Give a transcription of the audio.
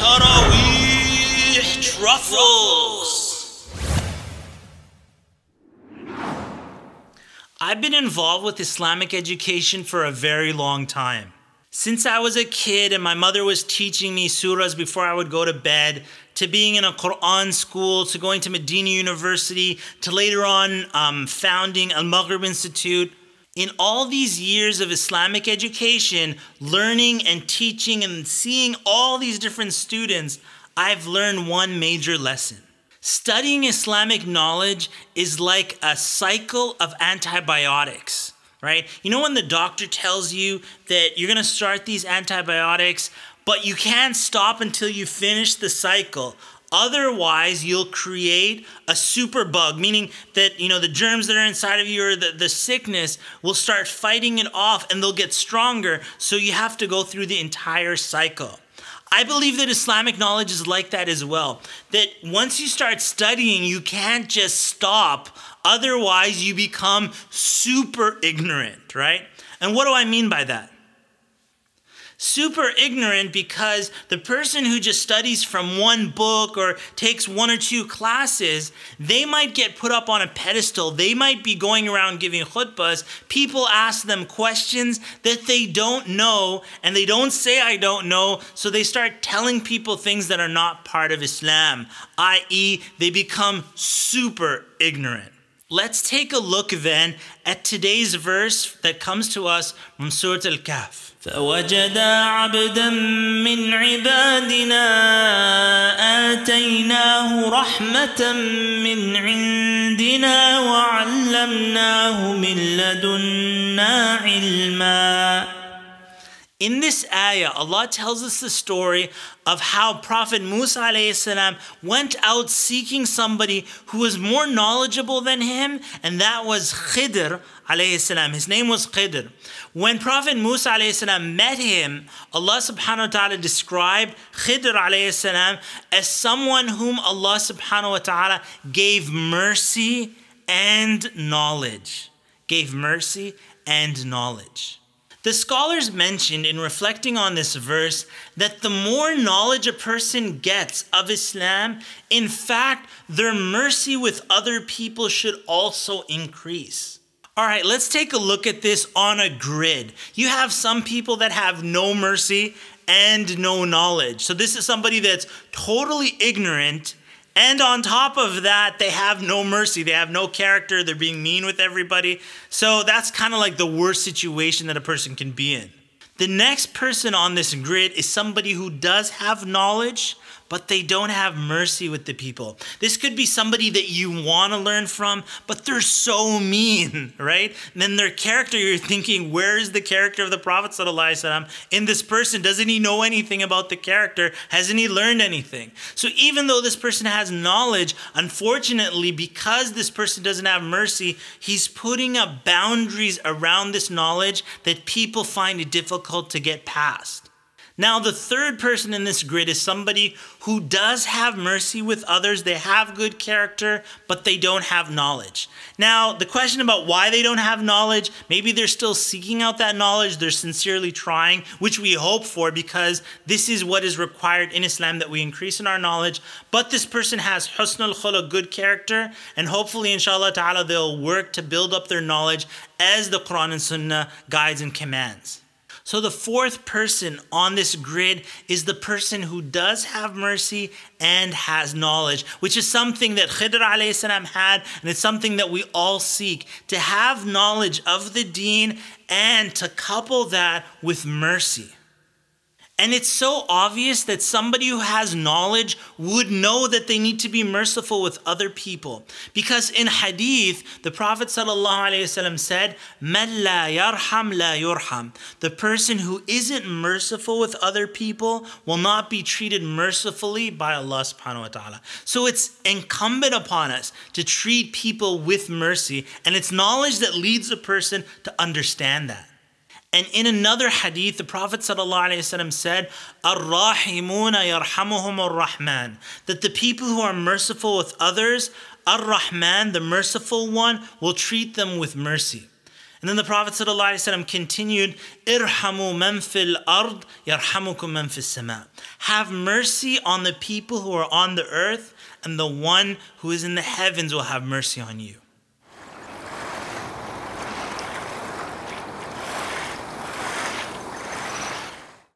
Taraweeh Truffles. I've been involved with Islamic education for a very long time. Since I was a kid and my mother was teaching me surahs before I would go to bed, to being in a Quran school, to going to Medina University, to later on founding Al-Maghrib Institute. In all these years of Islamic education, learning and teaching and seeing all these different students, I've learned one major lesson. Studying Islamic knowledge is like a cycle of antibiotics, right? You know when the doctor tells you that you're gonna start these antibiotics, but you can't stop until you finish the cycle. Otherwise, you'll create a superbug, meaning that, you know, the germs that are inside of you or the sickness will start fighting it off and they'll get stronger. So you have to go through the entire cycle. I believe that Islamic knowledge is like that as well. That once you start studying, you can't just stop. Otherwise, you become super ignorant, right? And what do I mean by that? Super ignorant because the person who just studies from one book or takes one or two classes, they might get put up on a pedestal. They might be going around giving khutbahs. People ask them questions that they don't know, and they don't say, I don't know, so they start telling people things that are not part of Islam, i.e., they become super ignorant. Let's take a look then at today's verse that comes to us from Surah Al-Kahf. فوجدا عبدا من عبادنا آتيناه رحمة من عندنا وعلمناه من لدنا علما. In this ayah, Allah tells us the story of how Prophet Musa ﷺ went out seeking somebody who was more knowledgeable than him, and that was Khidr ﷺ. His name was Khidr. When Prophet Musa ﷺ met him, Allah subhanahu wa ta'ala described Khidr ﷺ as someone whom Allah subhanahu wa ta'ala gave mercy and knowledge. Gave mercy and knowledge. The scholars mentioned in reflecting on this verse that the more knowledge a person gets of Islam, in fact, their mercy with other people should also increase. All right, let's take a look at this on a grid. You have some people that have no mercy and no knowledge. So this is somebody that's totally ignorant, and on top of that, they have no mercy. They have no character. They're being mean with everybody. So that's kind of like the worst situation that a person can be in. The next person on this grid is somebody who does have knowledge, but they don't have mercy with the people. This could be somebody that you want to learn from, but they're so mean, right? And then their character, you're thinking, where is the character of the Prophet ﷺ in this person? Doesn't he know anything about the character? Hasn't he learned anything? So even though this person has knowledge, unfortunately, because this person doesn't have mercy, he's putting up boundaries around this knowledge that people find it difficult to get past. Now, the third person in this grid is somebody who does have mercy with others. They have good character, but they don't have knowledge. Now, the question about why they don't have knowledge, maybe they're still seeking out that knowledge. They're sincerely trying, which we hope for because this is what is required in Islam, that we increase in our knowledge. But this person has husnul khuluq, good character, and hopefully, inshallah ta'ala, they'll work to build up their knowledge as the Quran and Sunnah guides and commands. So the fourth person on this grid is the person who does have mercy and has knowledge, which is something that Khidr alayhi salam had, and it's something that we all seek, to have knowledge of the deen and to couple that with mercy. And it's so obvious that somebody who has knowledge would know that they need to be merciful with other people. Because in hadith, the Prophet ﷺ said, "Man la yarham la yurham." The person who isn't merciful with other people will not be treated mercifully by Allah subhanahu wa ta'ala. So it's incumbent upon us to treat people with mercy, and it's knowledge that leads a person to understand that. And in another hadith, the Prophet ﷺ said, "Ar-Rahimuna yarhamuhum ar-Rahman." That the people who are merciful with others, Ar-Rahman, the merciful one, will treat them with mercy. And then the Prophet ﷺ continued, Irhamu man fil ard, yarhamukum man fis sama. Have mercy on the people who are on the earth, and the one who is in the heavens will have mercy on you.